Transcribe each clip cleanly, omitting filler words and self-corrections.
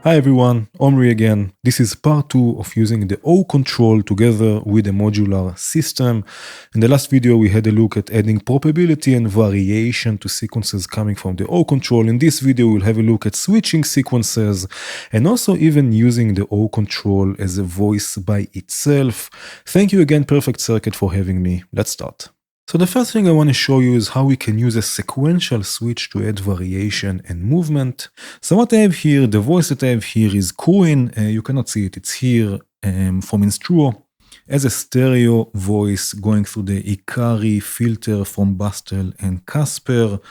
Hi everyone, Omri again. This is part 2 of using the O control together with a modular system. In the last video we had a look at adding probability and variation to sequences coming from the O control. In this video we'll have a look at switching sequences and also even using the O control as a voice by itself. Thank you again Perfect Circuit for having me. Let's start. So the first thing I want to show you is how we can use a sequential switch to add variation and movement. So what I have here, the voice that I have here is Cohen. You cannot see it, it's here from Instruo as a stereo voice going through the Ikari filter from Bastel and Casper.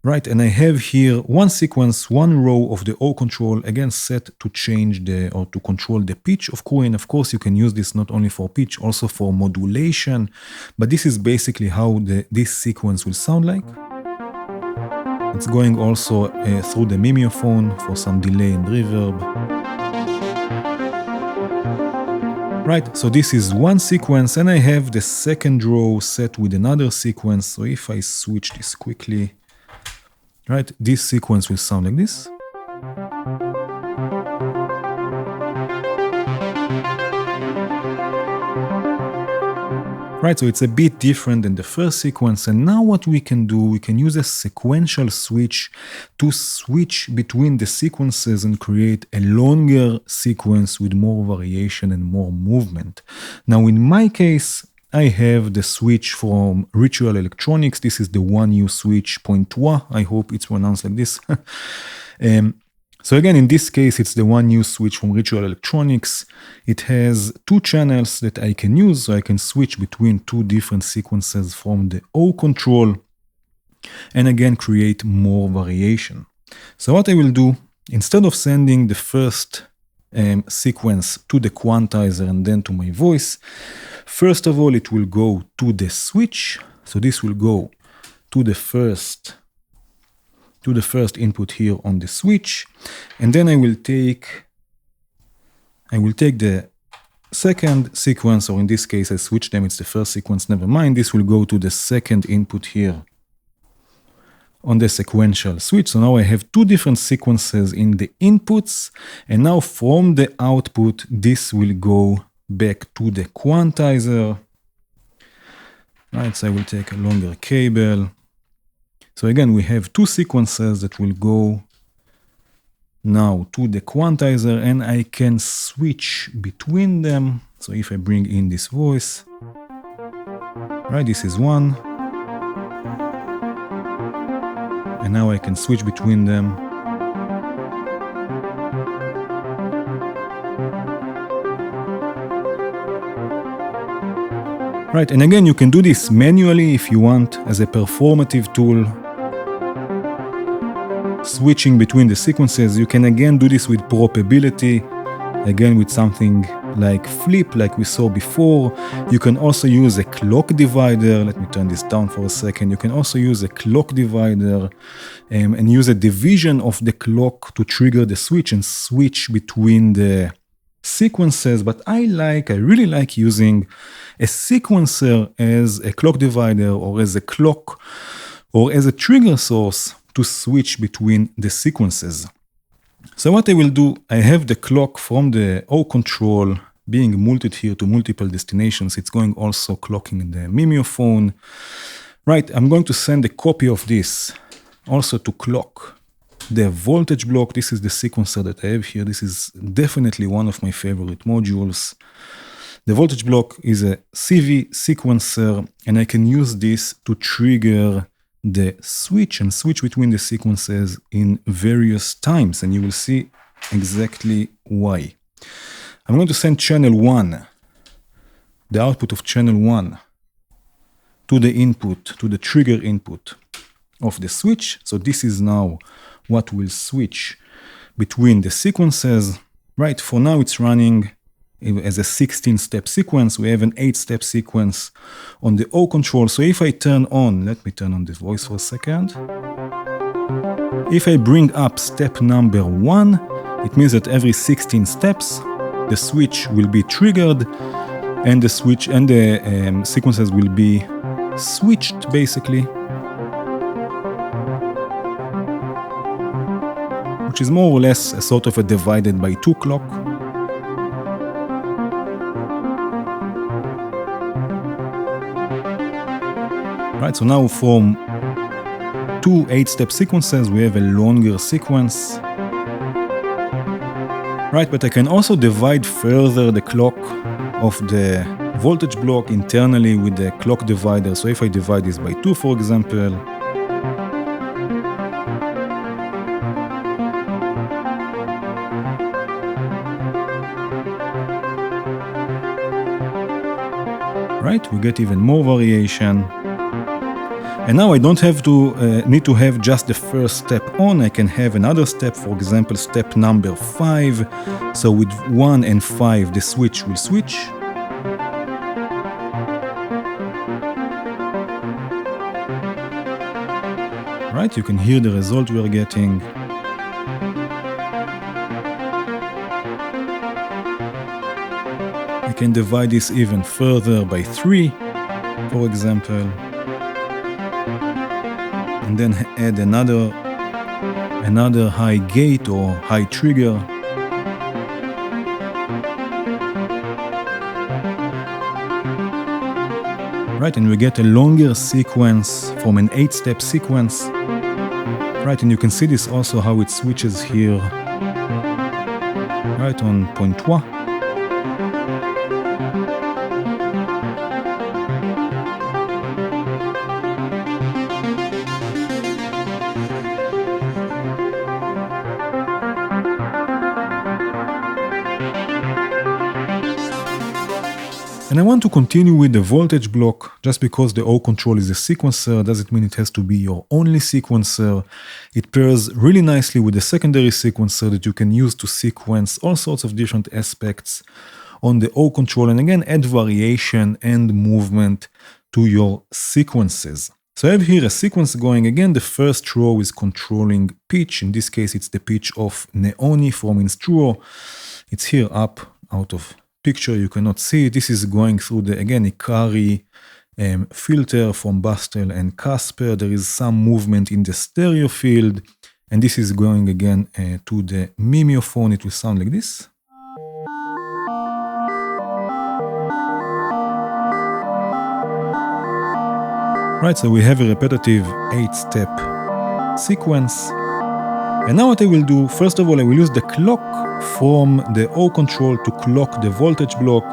Right, and I have here one sequence, one row of the O control, again set to change or to control the pitch of Cohen. Of course, you can use this not only for pitch, also for modulation, but this is basically how this sequence will sound like. It's going also through the mimeophone for some delay and reverb. Right, so this is one sequence, and I have the second row set with another sequence. So if I switch this quickly, right, this sequence will sound like this. Right, so it's a bit different than the first sequence, and now what we can do, we can use a sequential switch to switch between the sequences and create a longer sequence with more variation and more movement. Now in my case, I have the switch from Ritual Electronics. This is the 1U switch .3. I hope it's pronounced like this. So again, in this case, it's the 1U switch from Ritual Electronics. It has two channels that I can use, so I can switch between two different sequences from the O control, and again, create more variation. So what I will do, instead of sending the first sequence to the quantizer and then to my voice, first of all, it will go to the switch. So this will go to the first input here on the switch. And then I will take the second sequence, or in this case, I switch them. It's the first sequence, never mind. This will go to the second input here on the sequential switch. So now I have two different sequences in the inputs. And now from the output, this will go back to the quantizer. Right, so I will take a longer cable. So again, we have two sequences that will go now to the quantizer, and I can switch between them. So if I bring in this voice, right, this is one. And now I can switch between them. Right, and again, you can do this manually if you want as a performative tool. Switching between the sequences, you can again do this with probability, again with something like flip, like we saw before. You can also use a clock divider. Let me turn this down for a second. You can also use a clock divider and use a division of the clock to trigger the switch and switch between the sequences. But I really like using a sequencer as a clock divider, or as a clock, or as a trigger source to switch between the sequences. So what I will do, I have the clock from the O control being multed here to multiple destinations. It's going also clocking in the mimeophone. Right, I'm going to send a copy of this also to clock the voltage block. This is the sequencer that I have here. This is definitely one of my favorite modules. The voltage block is a CV sequencer, and I can use this to trigger the switch and switch between the sequences in various times, and you will see exactly why. I'm going to send channel 1, the output of channel 1, to the input, to the trigger input of the switch. So this is now what will switch between the sequences. Right, for now it's running as a 16-step sequence. We have an 8-step sequence on the O control. So if I turn on, let me turn on the voice for a second. If I bring up step number 1, it means that every 16 steps, the switch will be triggered, and the switch and the sequences will be switched basically. which is more or less a sort of a divided by 2 clock. Right, so now from 2 8-step sequences, we have a longer sequence. Right, but I can also divide further the clock of the voltage block internally with the clock divider. So if I divide this by 2, for example, right, we get even more variation. And now I don't have to need to have just the first step on. I can have another step, for example, step number 5. So with 1 and 5, the switch will switch. Right, you can hear the result we are getting. I can divide this even further by 3, for example. And then add another high gate or high trigger. Right, and we get a longer sequence from an 8-step sequence. Right, and you can see this also how it switches here. Right, on point 3. And I want to continue with the voltage block. Just because the O control is a sequencer doesn't mean it has to be your only sequencer. It pairs really nicely with the secondary sequencer that you can use to sequence all sorts of different aspects on the O control, and again add variation and movement to your sequences. So I have here a sequence going. Again, the first row is controlling pitch. In this case, it's the pitch of Neoni from Instruo. It's here up out of picture, you cannot see it. This is going through the, again, Ikari filter from Bastel and Casper. There is some movement in the stereo field, and this is going again to the mimeophone. It will sound like this. Right, so we have a repetitive 8-step sequence. And now what I will do, first of all, I will use the clock from the O control to clock the voltage block.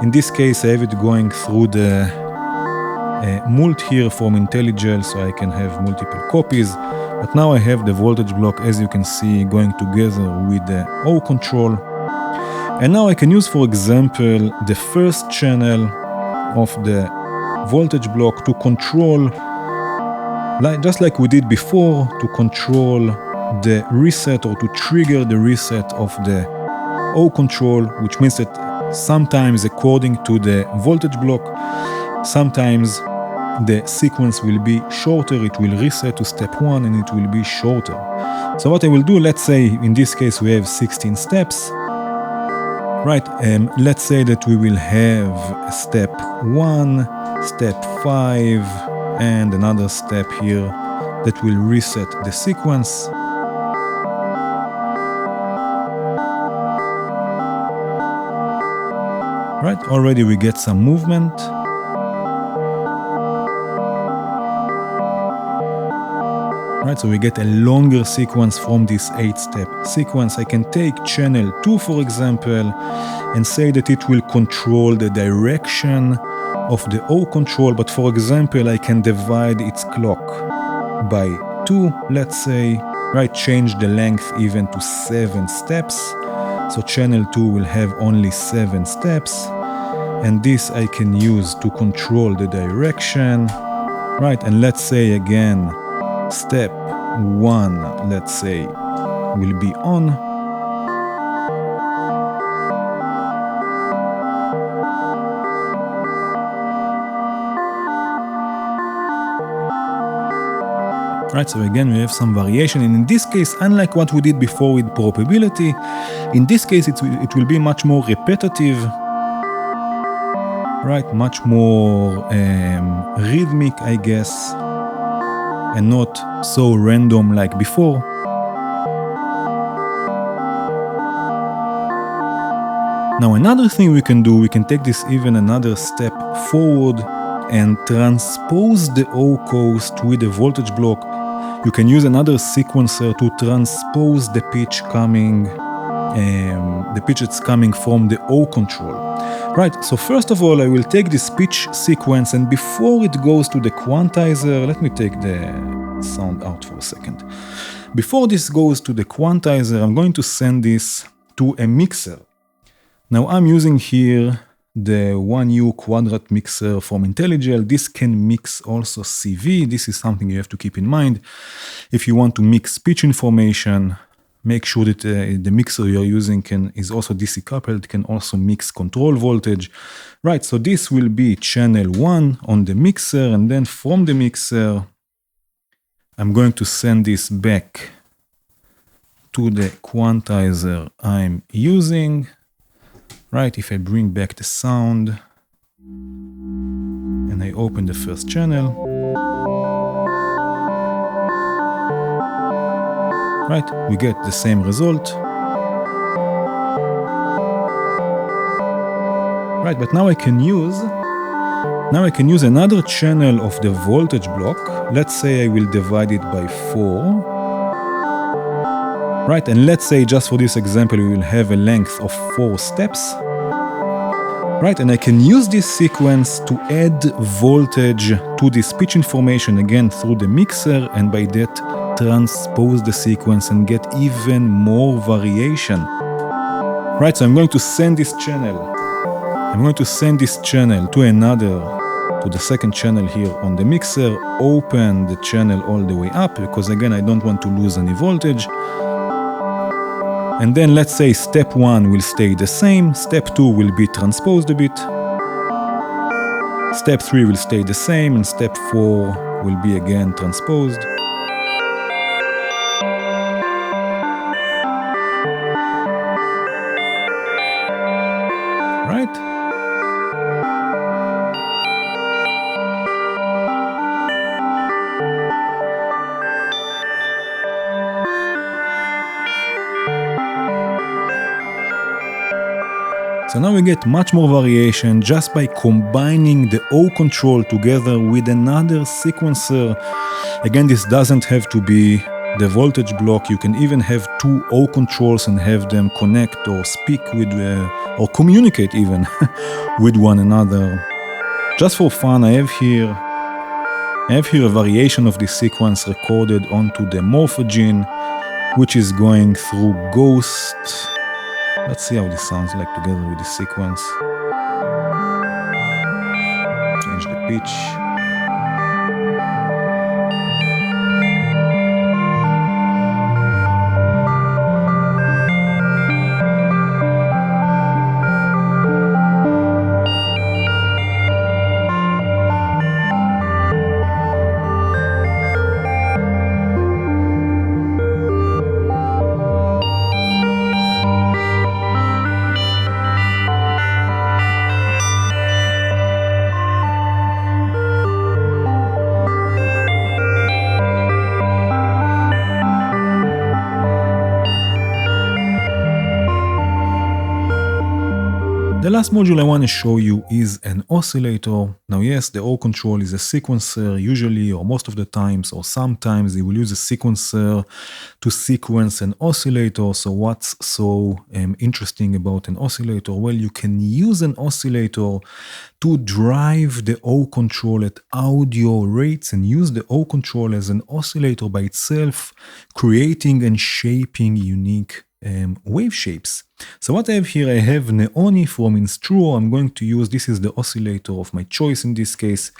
In this case, I have it going through the mult here from IntelliGel, so I can have multiple copies. But now I have the voltage block, as you can see, going together with the O control. And now I can use, for example, the first channel of the voltage block to control, just like we did before, to control the reset or to trigger the reset of the O control, which means that sometimes according to the voltage block, sometimes the sequence will be shorter, it will reset to step 1 and it will be shorter. So what I will do, let's say in this case we have 16 steps, right? Let's say that we will have step 1, step 5, and another step here that will reset the sequence. Right, already we get some movement. Right, so we get a longer sequence from this 8-step sequence. I can take channel 2, for example, and say that it will control the direction of the O control. But for example, I can divide its clock by 2, let's say, right, change the length even to 7 steps. So channel 2 will have only 7 steps, and this I can use to control the direction, right? And let's say again, step 1, let's say, will be on. Right, so again we have some variation, and in this case, unlike what we did before with probability, in this case it will be much more repetitive, right, much more rhythmic, I guess, and not so random like before. Now another thing we can do, we can take this even another step forward and transpose the O coast with the voltage block. You can use another sequencer to transpose the pitch that's coming from the O control. Right, so first of all, I will take this pitch sequence, and before it goes to the quantizer, let me take the sound out for a second. Before this goes to the quantizer, I'm going to send this to a mixer. Now I'm using here the 1U quadrat mixer from IntelliGel. This can mix also CV. This is something you have to keep in mind. If you want to mix pitch information, make sure that the mixer you're using is also DC coupled, can also mix control voltage. Right, so this will be channel 1 on the mixer, and then from the mixer, I'm going to send this back to the quantizer I'm using. Right, if I bring back the sound and I open the first channel, right, we get the same result. Right, but now I can use another channel of the voltage block. Let's say I will divide it by 4. Right, and let's say just for this example, we will have a length of 4 steps. Right, and I can use this sequence to add voltage to this pitch information again through the mixer, and by that transpose the sequence and get even more variation. Right, so I'm going to send this channel to the second channel here on the mixer, open the channel all the way up, because again, I don't want to lose any voltage. And then let's say step 1 will stay the same, step 2 will be transposed a bit, step 3 will stay the same, and step 4 will be again transposed. Right? So now we get much more variation just by combining the O control together with another sequencer. Again, this doesn't have to be the voltage block. You can even have 2 O controls and have them connect or speak with, or communicate even with one another. Just for fun, I have here a variation of this sequence recorded onto the Morphogene, which is going through Ghost. Let's see how this sounds like together with this sequence. Change the pitch. The last module I want to show you is an oscillator. Now yes, the O control is a sequencer usually, or most of the times, or sometimes they will use a sequencer to sequence an oscillator. So what's so interesting about an oscillator? Well, you can use an oscillator to drive the O control at audio rates and use the O control as an oscillator by itself, creating and shaping unique wave shapes. So what I have here, I have Neoni from Instruo. I'm going to use, this is the oscillator of my choice in this case.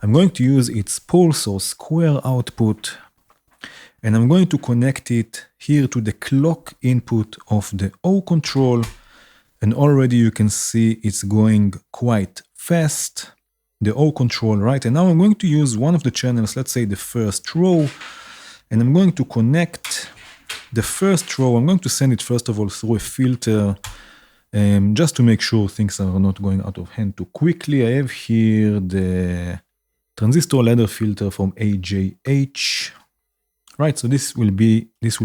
I'm going to use its pulse or square output, and I'm going to connect it here to the clock input of the O control. And already you can see it's going quite fast, the O control, right? And now I'm going to use one of the channels, let's say the first row, and I'm going to connect the first row. I'm going to send it first of all through a filter, just to make sure things are not going out of hand too quickly. I have here the transistor ladder filter from AJH. Right, so this will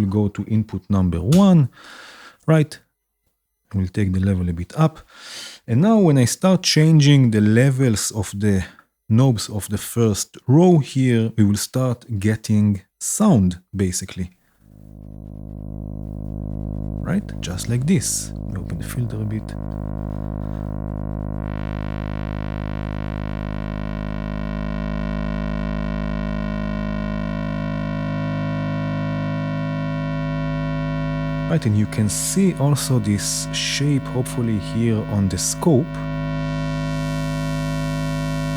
go to input number 1, right? We'll take the level a bit up. And now when I start changing the levels of the knobs of the first row here, we will start getting sound, basically. Right? Just like this. We open the filter a bit. Right, and you can see also this shape, hopefully here on the scope.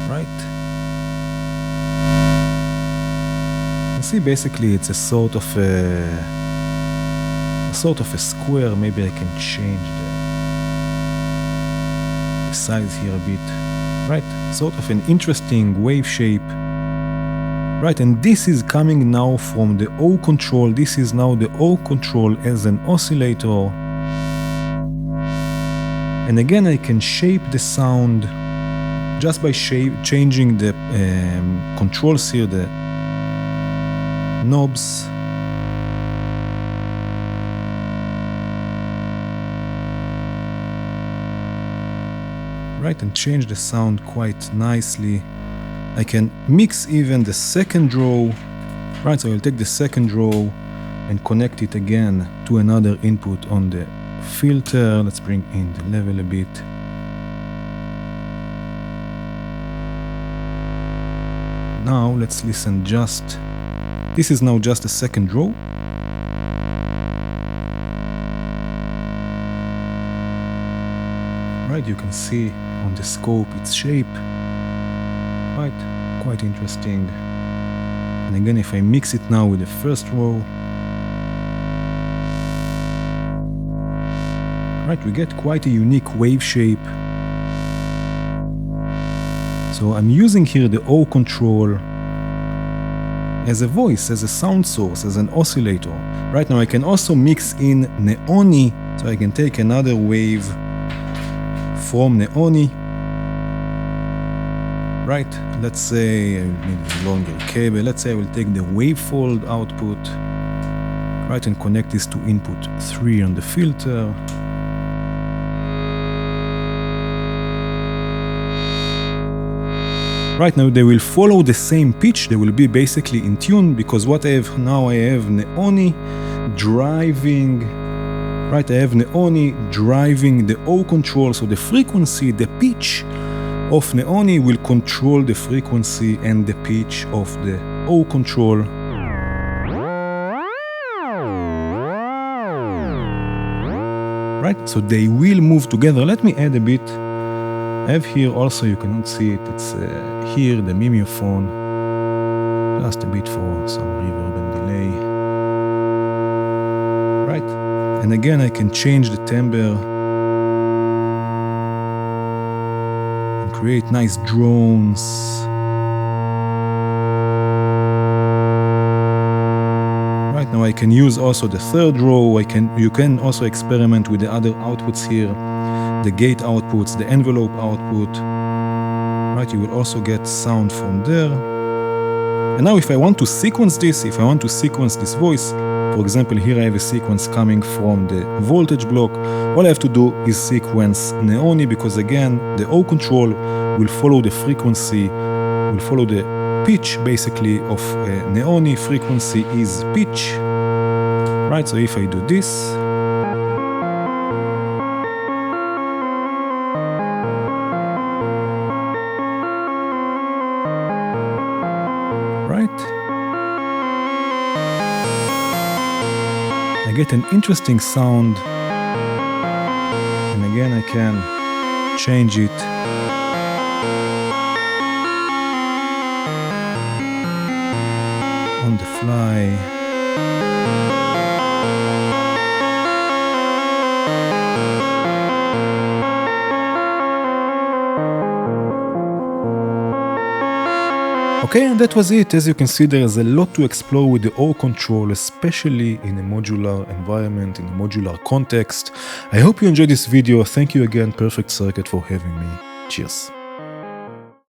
Right? You can see basically it's a sort of a square. Maybe I can change the size here a bit. Right? Sort of an interesting wave shape. Right, and this is coming now from the O control. This is now the O control as an oscillator. And again, I can shape the sound just by changing the controls here, the knobs. Right, and change the sound quite nicely. I can mix even the second row, right? So I'll take the second row and connect it again to another input on the filter. Let's bring in the level a bit. Now let's listen just, this is now just the second row. Right, you can see on the scope its shape. Right, quite interesting. And again, if I mix it now with the first row, right, we get quite a unique wave shape. So I'm using here the O control as a voice, as a sound source, as an oscillator. Right now I can also mix in Neoni, so I can take another wave from Neoni. Right, let's say I will need a longer cable. Let's say I will take the wavefold output, right, and connect this to input 3 on the filter. Right now they will follow the same pitch. They will be basically in tune, because what I have now, I have Neoni driving. Right, I have Neoni driving the O control, so the frequency, the pitch of Neoni will control the frequency and the pitch of the O control. Right, so they will move together. Let me add a bit. I have here also, you cannot see it, it's here the mimeophone, just a bit for some reverb and delay. Right, and again I can change the timbre and create nice drones. Right now I can use also the third row. You can also experiment with the other outputs here, the gate outputs, the envelope output. Right, you will also get sound from there. And now if I want to sequence this, if I want to sequence this voice, for example, here I have a sequence coming from the voltage block. All I have to do is sequence Neoni, because again, the O control will follow the frequency, will follow the pitch basically of Neoni. Frequency is pitch. Right, so if I do this, I get an interesting sound, and again I can change it. On the fly. Okay, and that was it. As you can see, there is a lot to explore with the O control, especially in a modular environment, in a modular context. I hope you enjoyed this video. Thank you again, Perfect Circuit, for having me. Cheers.